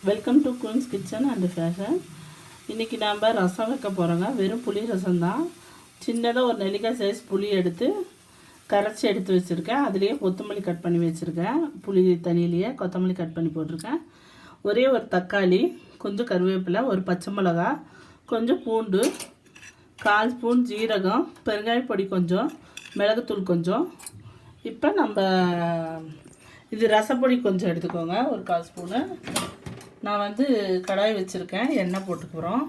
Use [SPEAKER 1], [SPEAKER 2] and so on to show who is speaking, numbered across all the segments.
[SPEAKER 1] Welcome to Queen's kitchen and fashion. இன்றைக்கி நாம் ரசம் வைக்க போகிறோங்க. வெறும் புளி ரசம் தான். சின்னதாக ஒரு நெல்லிக்காய் சைஸ் புளி எடுத்து கரைச்சி எடுத்து வச்சுருக்கேன். அதுலேயே கொத்தமல்லி கட் பண்ணி வச்சுருக்கேன். புளி தண்ணியிலேயே கொத்தமல்லி கட் பண்ணி போட்டிருக்கேன். ஒரே ஒரு தக்காளி, கொஞ்சம் கருவேப்பிலை, ஒரு பச்சை மிளகா, கொஞ்சம் பூண்டு, 1/4 ஸ்பூன் ஜீரகம், பெருங்காய பொடி கொஞ்சம், மிளகுத்தூள் கொஞ்சம். இப்போ நம்ம இது ரசப்பொடி கொஞ்சம் எடுத்துக்கோங்க, ஒரு 1/4 ஸ்பூனு. நான் வந்து கடாய் வச்சுருக்கேன், எண்ணெய் போட்டுக்கிறோம்.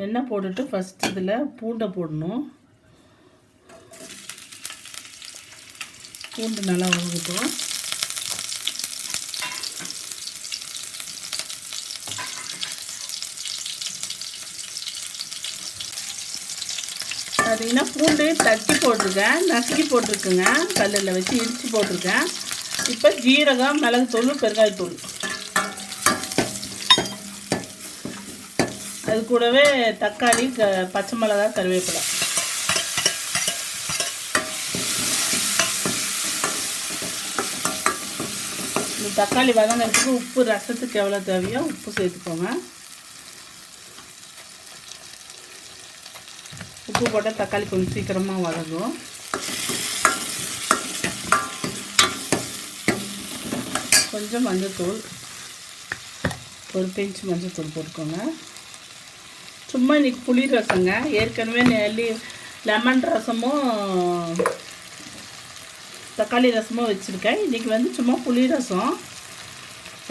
[SPEAKER 1] எண்ணெய் போட்டுட்டு ஃபஸ்ட் இதில் பூண்டை போடணும். பூண்டு நல்லா வதங்கட்டும். பார்த்தீங்கன்னா பூண்டு தட்டி போட்டிருக்கேன், நசுக்கி போட்டிருக்குங்க, கல்லில் வச்சு இடித்து போட்டிருக்கேன். இப்போ ஜீரகம், மிளகுத்தூள், பெருங்காயத்தூள், அது கூடவே தக்காளி, பச்சை மிளகா, கருவேப்பிலை. இந்த தக்காளி வதங்கிறதுக்கு உப்பு ரசத்துக்கு எவ்வளோ தேவையோ உப்பு சேர்த்துக்கோங்க. உப்பு போட்டால் தக்காளி கொஞ்சம் சீக்கிரமாக வதங்கும். கொஞ்சம் மஞ்சள்தூள், ஒரு பிஞ்ச் மஞ்சள்தூள் போட்டுக்கோங்க. சும்மா இன்றைக்கி புளி ரசங்க. ஏற்கனவே லெமன் ரசமும் தக்காளி ரசமும் வச்சுருக்கேன். இன்றைக்கி வந்து சும்மா புளி ரசம்,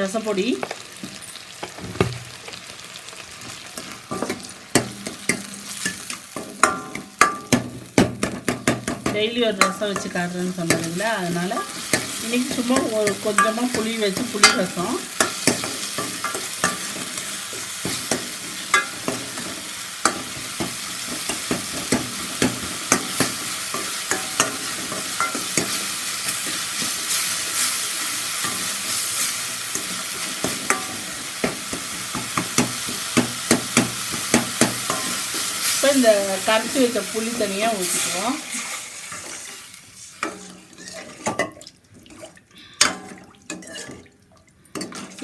[SPEAKER 1] ரசப்பொடி. டெய்லி ஒரு ரசம் வச்சு காட்டுறேன்னு சொன்னாங்களே, அதனால் இன்றைக்கி சும்மா ஒரு கொஞ்சமாக புளி வச்சு புளி ரசம். இப்போ இந்த கரைச்சி வச்ச புளி தனியாக ஊற்றிக்குவோம்.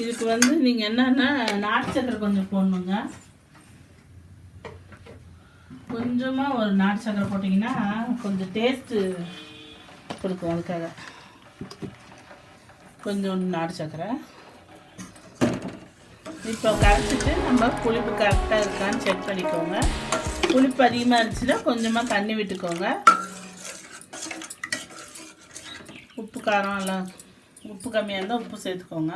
[SPEAKER 1] இதுக்கு வந்து நீங்கள் என்னென்னா நாட்டு சக்கரை கொஞ்சம் போடணுங்க. கொஞ்சமாக ஒரு நாட்டு சக்கரை போட்டிங்கன்னா கொஞ்சம் டேஸ்ட்டு கொடுக்கும். அதுக்காக கொஞ்சம் நாட்டு சக்கரை. இப்போ கரைச்சிட்டு நம்ம புளிப்பு கரெக்டாக இருக்கான்னு செக் பண்ணிக்கோங்க. புளிப்பு அதிகமாக இருந்துச்சுன்னா கொஞ்சமாக தண்ணி விட்டுக்கோங்க. உப்பு காரம் எல்லாம் உப்பு கம்மியாக இருந்தால் உப்பு சேர்த்துக்கோங்க.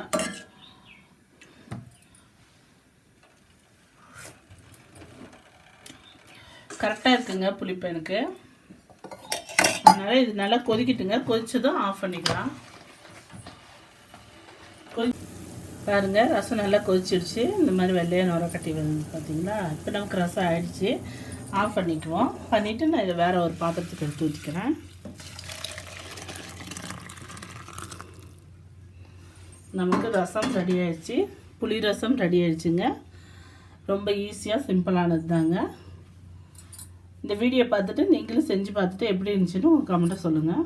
[SPEAKER 1] கரெக்டாக இருக்குங்க புளிப்பு எனக்கு. அதனால் இது நல்லா கொதிக்கிட்டுங்க. கொதிச்சதும் ஆஃப் பண்ணிக்கலாம். பாருங்கள், ரசம் நல்லா கொதிச்சிடுச்சு. இந்த மாதிரி வெள்ளையாக நுர கட்டி வந்து பார்த்தீங்களா. இப்போ நமக்கு ரசம் ஆயிடுச்சு. ஆஃப் பண்ணிக்குவோம். பண்ணிவிட்டு நான் இதை வேறு ஒரு பாத்திரத்துக்கு எடுத்து ஊற்றிக்கிறேன். நமக்கு ரசம் ரெடி ஆயிடுச்சு. புளி ரசம் ரெடி ஆயிடுச்சுங்க. ரொம்ப ஈஸியாக சிம்பிளானது தாங்க. இந்த வீடியோ பார்த்துட்டு நீங்களும் செஞ்சு பார்த்துட்டு எப்படி இருந்துச்சுன்னு உங்கள் கமெண்ட்டை சொல்லுங்கள்.